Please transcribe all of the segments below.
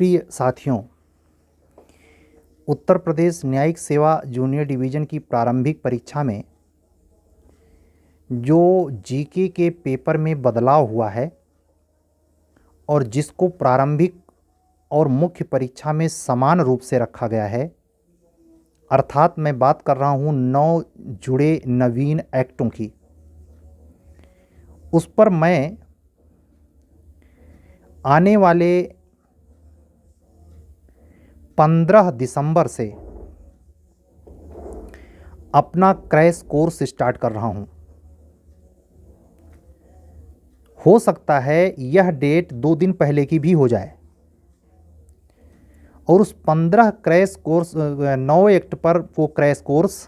प्रिय साथियों, उत्तर प्रदेश न्यायिक सेवा जूनियर डिवीज़न की प्रारंभिक परीक्षा में जो जीके के पेपर में बदलाव हुआ है और जिसको प्रारंभिक और मुख्य परीक्षा में समान रूप से रखा गया है, अर्थात मैं बात कर रहा हूँ 9 जुड़े नवीन एक्टों की, उस पर मैं आने वाले 15 दिसंबर से अपना क्रैश कोर्स स्टार्ट कर रहा हूं। हो सकता है यह डेट 2 दिन पहले की भी हो जाए और उस 15 क्रैश कोर्स 9 एक्ट पर वो क्रैश कोर्स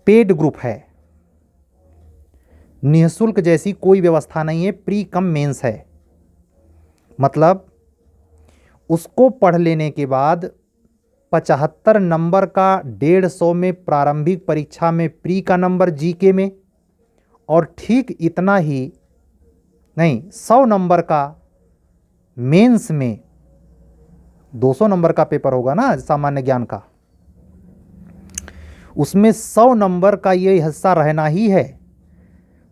पेड ग्रुप है, निःशुल्क जैसी कोई व्यवस्था नहीं है, प्री कम मेंस है। मतलब उसको पढ़ लेने के बाद 75 नंबर का 150 में प्रारंभिक परीक्षा में प्री का नंबर जीके में और ठीक इतना ही नहीं 100 नंबर का मेंस में, 200 नंबर का पेपर होगा ना सामान्य ज्ञान का, उसमें 100 नंबर का ये हिस्सा रहना ही है।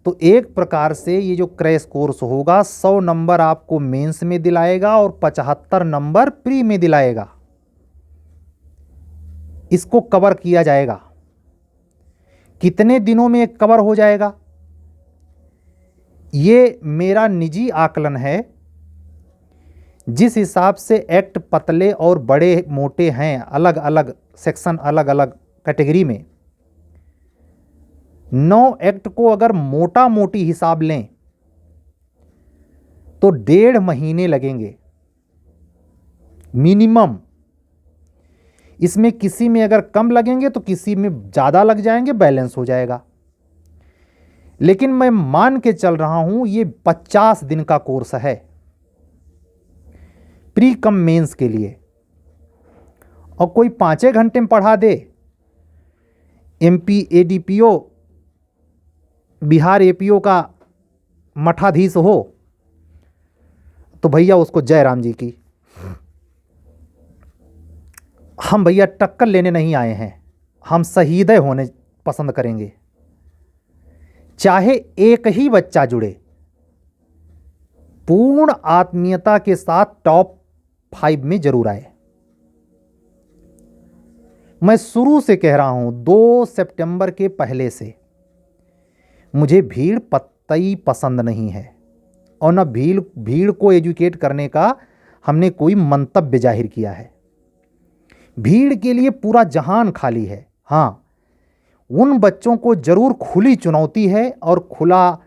तो एक प्रकार से ये जो क्रैश कोर्स होगा 100 नंबर आपको मेंस में दिलाएगा और 75 नंबर प्री में दिलाएगा। इसको कवर किया जाएगा। कितने दिनों में कवर हो जाएगा, ये मेरा निजी आकलन है। जिस हिसाब से एक्ट पतले और बड़े मोटे हैं, अलग अलग सेक्शन, अलग अलग कैटेगरी में, 9 एक्ट को अगर मोटा मोटी हिसाब लें तो 1.5 महीने लगेंगे मिनिमम। इसमें किसी में अगर कम लगेंगे तो किसी में ज़्यादा लग जाएंगे, बैलेंस हो जाएगा। लेकिन मैं मान के चल रहा हूं ये 50 दिन का कोर्स है प्री कम मेंस के लिए, और कोई 5 घंटे में पढ़ा दे, एमपी एडीपीओ बिहार एपीओ का मठाधीश हो तो भैया उसको जय राम जी की। हम भैया टक्कर लेने नहीं आए हैं, हम शहीद होने पसंद करेंगे। चाहे एक ही बच्चा जुड़े, पूर्ण आत्मीयता के साथ टॉप 5 में जरूर आए। मैं शुरू से कह रहा हूं 2 सितंबर के पहले से मुझे भीड़ पत्तई पसंद नहीं है और न भीड़ को एजुकेट करने का हमने कोई मंतव्य जाहिर किया है। भीड़ के लिए पूरा जहान खाली है। हाँ, उन बच्चों को जरूर खुली चुनौती है और खुला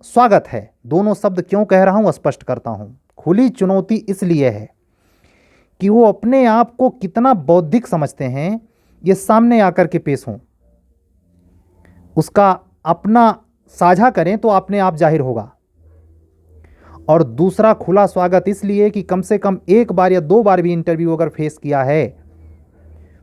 स्वागत है। दोनों शब्द क्यों कह रहा हूं स्पष्ट करता हूं। खुली चुनौती इसलिए है कि वो अपने आप को कितना बौद्धिक समझते हैं ये सामने आकर के पेश हों, उसका अपना साझा करें तो अपने आप जाहिर होगा। और दूसरा खुला स्वागत इसलिए कि कम से कम 1 बार या 2 बार भी इंटरव्यू अगर फेस किया है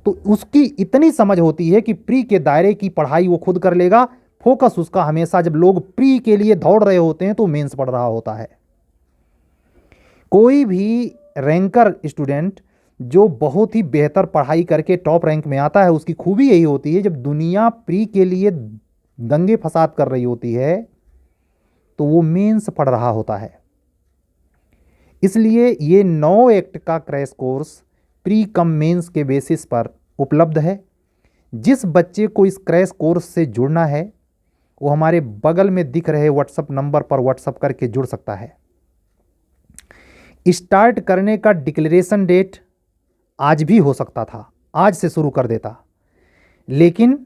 तो उसकी इतनी समझ होती है कि प्री के दायरे की पढ़ाई वो खुद कर लेगा। फोकस उसका हमेशा, जब लोग प्री के लिए दौड़ रहे होते हैं तो मेंस पढ़ रहा होता है। कोई भी रैंकर स्टूडेंट जो बहुत ही बेहतर पढ़ाई करके टॉप रैंक में आता है, उसकी खूबी यही होती है जब दुनिया प्री के लिए दंगे फसाद कर रही होती है तो वो मेंस पढ़ रहा होता है। इसलिए ये 9 एक्ट का crash course pre cum mains के बेसिस पर उपलब्ध है। जिस बच्चे को इस क्रैश कोर्स से जुड़ना है वो हमारे बगल में दिख रहे व्हाट्सएप नंबर पर व्हाट्सएप करके जुड़ सकता है। स्टार्ट करने का डिक्लेरेशन डेट आज भी हो सकता था, आज से शुरू कर देता, लेकिन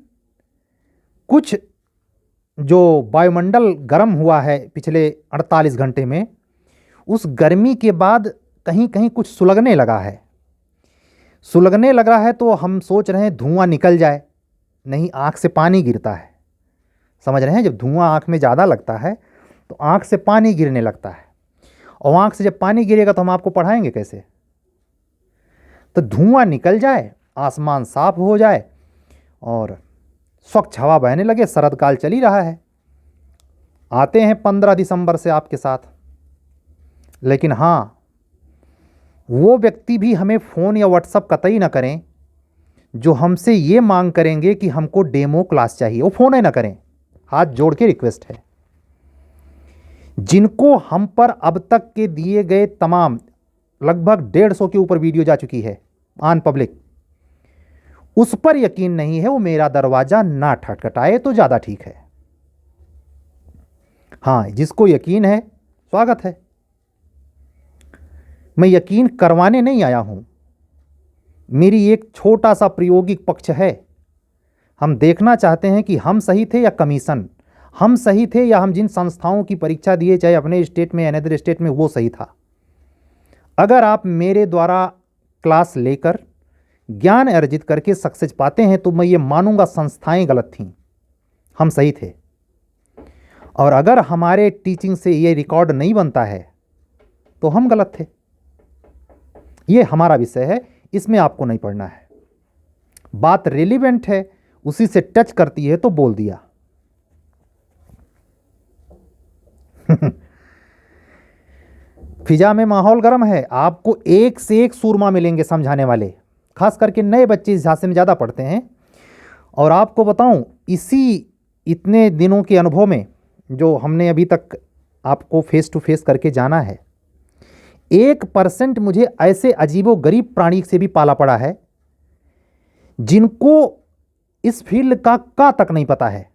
कुछ जो वायुमंडल गर्म हुआ है पिछले 48 घंटे में, उस गर्मी के बाद कहीं कहीं कुछ सुलगने लगा है। सुलगने लगा है तो हम सोच रहे हैं धुआं निकल जाए, नहीं, आँख से पानी गिरता है। समझ रहे हैं, जब धुआं आँख में ज़्यादा लगता है तो आँख से पानी गिरने लगता है, और आँख से जब पानी गिरेगा तो हम आपको पढ़ाएंगे कैसे। तो धुआं निकल जाए, आसमान साफ हो जाए और स्वच्छ हवा बहने लगे। शरद काल चल ही रहा है। आते हैं 15 दिसंबर से आपके साथ। लेकिन हाँ, वो व्यक्ति भी हमें फ़ोन या व्हाट्सअप कतई ना करें जो हमसे ये मांग करेंगे कि हमको डेमो क्लास चाहिए, वो फ़ोन ही ना करें। हाथ जोड़ के रिक्वेस्ट है। जिनको हम पर अब तक के दिए गए तमाम लगभग 150 के ऊपर वीडियो जा चुकी है ऑन पब्लिक, उस पर यकीन नहीं है, वो मेरा दरवाज़ा ना खटखटाए तो ज़्यादा ठीक है। हाँ, जिसको यकीन है स्वागत है। मैं यकीन करवाने नहीं आया हूं। मेरी एक छोटा सा प्रायोगिक पक्ष है। हम देखना चाहते हैं कि हम सही थे या कमीशन, हम सही थे या हम जिन संस्थाओं की परीक्षा दिए, चाहे अपने स्टेट में या अनदर स्टेट में, वो सही था। अगर आप मेरे द्वारा क्लास लेकर ज्ञान अर्जित करके सक्सेस पाते हैं तो मैं ये मानूंगा संस्थाएं गलत थीं, हम सही थे। और अगर हमारे टीचिंग से ये रिकॉर्ड नहीं बनता है तो हम गलत थे। ये हमारा विषय है, इसमें आपको नहीं पढ़ना है। बात रेलिवेंट है, उसी से टच करती है तो बोल दिया। फिजा में माहौल गर्म है। आपको एक से एक सूरमा मिलेंगे समझाने वाले, खास करके नए बच्चे इस झांसे में ज़्यादा पढ़ते हैं। और आपको बताऊं, इतने दिनों के अनुभव में जो हमने अभी तक आपको फेस टू फेस करके जाना है, 1% मुझे ऐसे अजीबो गरीब प्राणी से भी पाला पड़ा है जिनको इस फील्ड का तक नहीं पता है,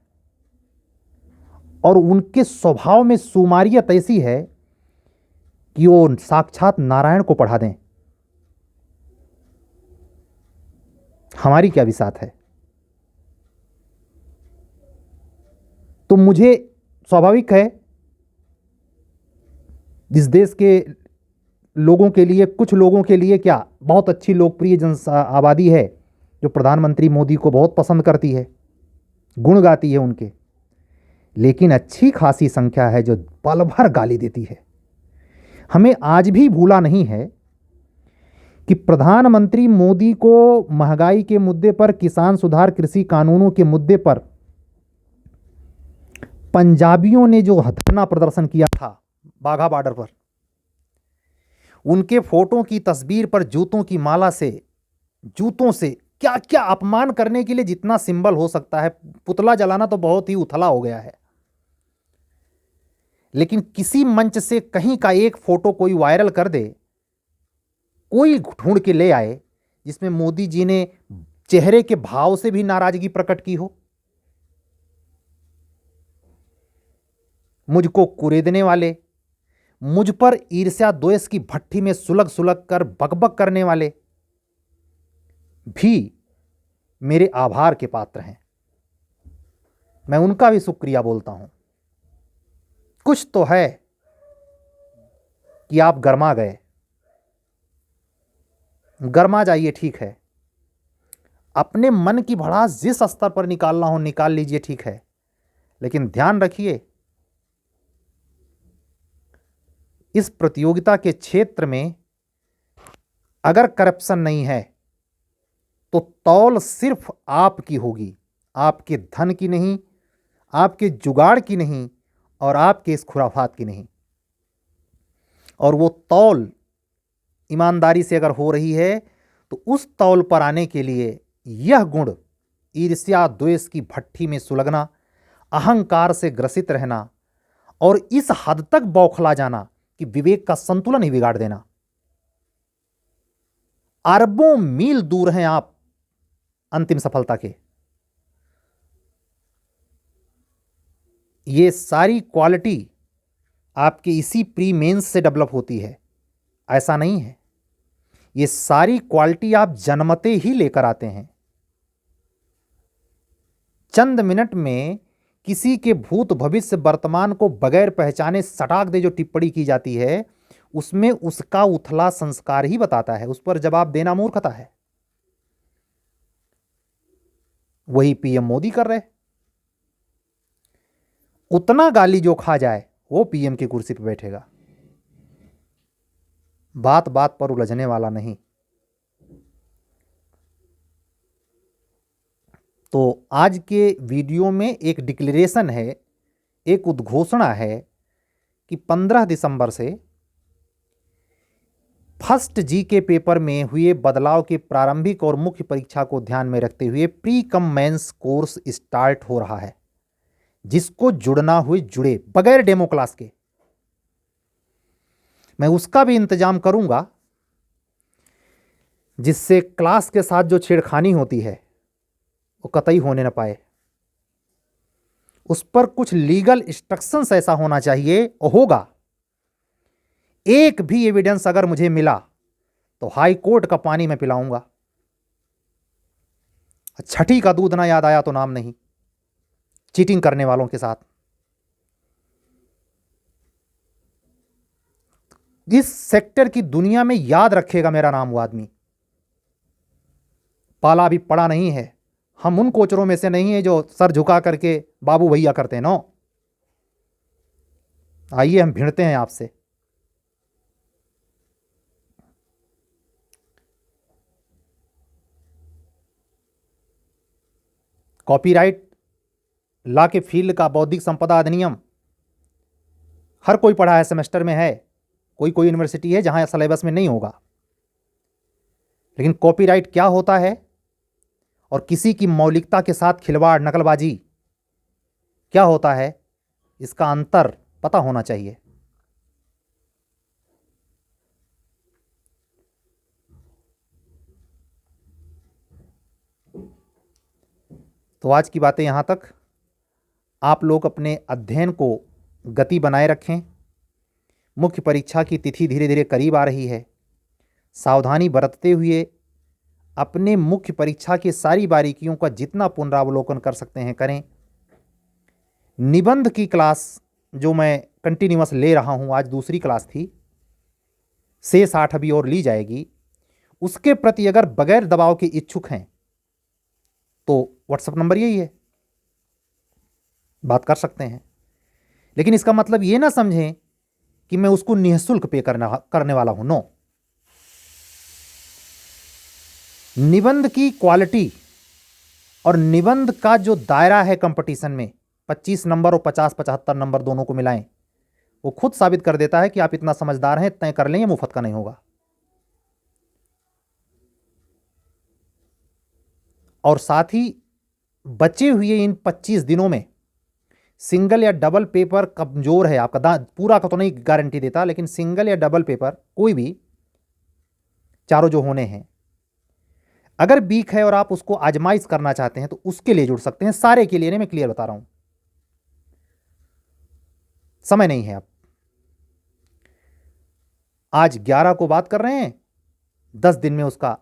और उनके स्वभाव में सुमारियत ऐसी है कि वो साक्षात नारायण को पढ़ा दें। हमारी क्या विसात है। तो मुझे स्वाभाविक है, इस देश के लोगों के लिए, कुछ लोगों के लिए क्या, बहुत अच्छी लोकप्रिय जन आबादी है जो प्रधानमंत्री मोदी को बहुत पसंद करती है, गुण गाती है उनके, लेकिन अच्छी खासी संख्या है जो पल भर गाली देती है। हमें आज भी भूला नहीं है कि प्रधानमंत्री मोदी को महंगाई के मुद्दे पर, किसान सुधार, कृषि कानूनों के मुद्दे पर पंजाबियों ने जो धरना प्रदर्शन किया था बाघा बॉर्डर पर, उनके फोटो की तस्वीर पर जूतों की माला से, जूतों से क्या क्या अपमान करने के लिए जितना सिंबल हो सकता है, पुतला जलाना तो बहुत ही उथला हो गया है। लेकिन किसी मंच से कहीं का एक फोटो कोई वायरल कर दे, कोई ढूंढ के ले आए जिसमें मोदी जी ने चेहरे के भाव से भी नाराजगी प्रकट की हो, मुझको कुरेदने वाले, मुझ पर ईर्ष्या द्वेष की भट्टी में सुलग सुलग कर बकबक करने वाले भी मेरे आभार के पात्र हैं। मैं उनका भी शुक्रिया बोलता हूं। कुछ तो है कि आप गरमा गए, गरमा जाइए, ठीक है। अपने मन की भड़ास जिस स्तर पर निकालना हो निकाल लीजिए, ठीक है। लेकिन ध्यान रखिए, इस प्रतियोगिता के क्षेत्र में अगर करप्शन नहीं है तो तौल सिर्फ आपकी होगी, आपके धन की नहीं, आपके जुगाड़ की नहीं, और आपके इस खुराफात की नहीं। और वो तौल ईमानदारी से अगर हो रही है तो उस तौल पर आने के लिए यह गुण, ईर्ष्या द्वेष की भट्टी में सुलगना, अहंकार से ग्रसित रहना और इस हद तक बौखला जाना कि विवेक का संतुलन ही बिगाड़ देना, अरबों मील दूर हैं आप अंतिम सफलता के। ये सारी क्वालिटी आपके इसी प्री मेंस से डेवलप होती है, ऐसा नहीं है। ये सारी क्वालिटी आप जन्मते ही लेकर आते हैं। चंद मिनट में किसी के भूत भविष्य वर्तमान को बगैर पहचाने सटाक दे जो टिप्पणी की जाती है, उसमें उसका उथला संस्कार ही बताता है। उस पर जवाब देना मूर्खता है। वही पीएम मोदी कर रहे। उतना गाली जो खा जाए वो पीएम की कुर्सी पर बैठेगा। बात बात पर उलझने वाला नहीं। तो आज के वीडियो में एक डिक्लेरेशन है, एक उद्घोषणा है कि 15 दिसंबर से फर्स्ट जी के पेपर में हुए बदलाव के प्रारंभिक और मुख्य परीक्षा को ध्यान में रखते हुए pre cum mains course start हो रहा है, जिसको जुड़ना हुए जुड़े बगैर डेमो क्लास के। मैं उसका भी इंतजाम करूंगा जिससे क्लास के साथ जो छेड़खानी होती है वो कतई होने न पाए। उस पर कुछ लीगल इंस्ट्रक्शंस ऐसा होना चाहिए और होगा। एक भी एविडेंस अगर मुझे मिला तो हाई कोर्ट का पानी मैं पिलाऊंगा। छठी का दूध ना याद आया तो नाम नहीं, चीटिंग करने वालों के साथ। इस सेक्टर की दुनिया में याद रखेगा मेरा नाम वो आदमी। पाला अभी पड़ा नहीं है। हम उन कोचरों में से नहीं है जो सर झुका करके बाबू भैया करते हैं। नो, आइए हम भिड़ते हैं आपसे। कॉपीराइट लॉ के फील्ड का बौद्धिक संपदा अधिनियम हर कोई पढ़ा है, सेमेस्टर में है। कोई कोई यूनिवर्सिटी है जहां सिलेबस में नहीं होगा। लेकिन कॉपीराइट क्या होता है और किसी की मौलिकता के साथ खिलवाड़, नकलबाजी क्या होता है, इसका अंतर पता होना चाहिए। तो आज की बातें यहाँ तक। आप लोग अपने अध्ययन को गति बनाए रखें। मुख्य परीक्षा की तिथि धीरे धीरे करीब आ रही है। सावधानी बरतते हुए अपने मुख्य परीक्षा की सारी बारीकियों का जितना पुनरावलोकन कर सकते हैं करें। निबंध की क्लास जो मैं कंटिन्यूअस ले रहा हूँ, आज दूसरी क्लास थी, 6-8 अभी और ली जाएगी। उसके प्रति अगर बगैर दबाव के इच्छुक हैं तो व्हाट्सएप नंबर यही है, बात कर सकते हैं। लेकिन इसका मतलब ये ना समझें कि मैं उसको निःशुल्क पे करने वाला हूं। नो, निबंध की क्वालिटी और निबंध का जो दायरा है कंपटीशन में, 25 नंबर और 50-75 नंबर दोनों को मिलाएं, वो खुद साबित कर देता है कि आप इतना समझदार हैं, तय कर लें, ये मुफ्त का नहीं होगा। और साथ ही बचे हुए इन 25 दिनों में सिंगल या डबल पेपर कमजोर है आपका, पूरा का तो नहीं गारंटी देता, लेकिन सिंगल या डबल पेपर कोई भी, चारों जो होने हैं, अगर वीक है और आप उसको आजमाइश करना चाहते हैं तो उसके लिए जुड़ सकते हैं। सारे के लिए नहीं, मैं क्लियर बता रहा हूं, समय नहीं है। अब आज 11 को बात कर रहे हैं, 10 दिन में उसका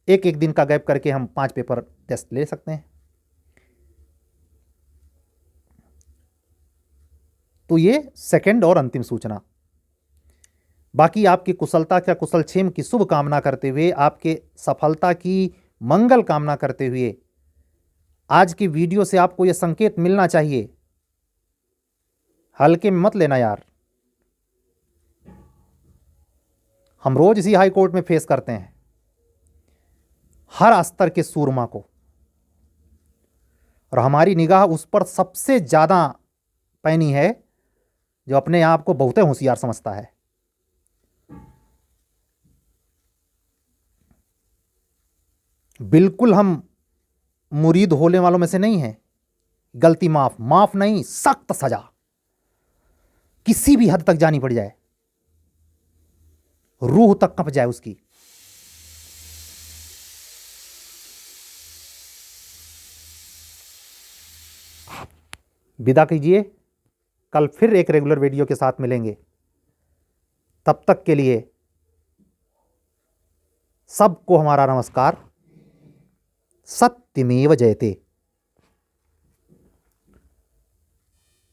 एक एक दिन का गैप करके हम 5 पेपर टेस्ट ले सकते हैं। तो ये सेकंड और अंतिम सूचना। बाकी आपकी कुशलता क्या कुशलक्षेम की शुभ कामना करते हुए, आपके सफलता की मंगल कामना करते हुए, आज की वीडियो से आपको यह संकेत मिलना चाहिए, हल्के में मत लेना यार। हम रोज इसी हाई कोर्ट में फेस करते हैं हर स्तर के सूरमा को, और हमारी निगाह उस पर सबसे ज्यादा पैनी है जो अपने आप को बहुत होशियार समझता है। बिल्कुल हम मुरीद होने वालों में से नहीं है। गलती माफ, माफ नहीं, सख्त सजा, किसी भी हद तक जानी पड़ जाए, रूह तक कप जाए उसकी। विदा कीजिए, कल फिर एक रेगुलर वीडियो के साथ मिलेंगे। तब तक के लिए सबको हमारा नमस्कार। सत्यमेव जयते।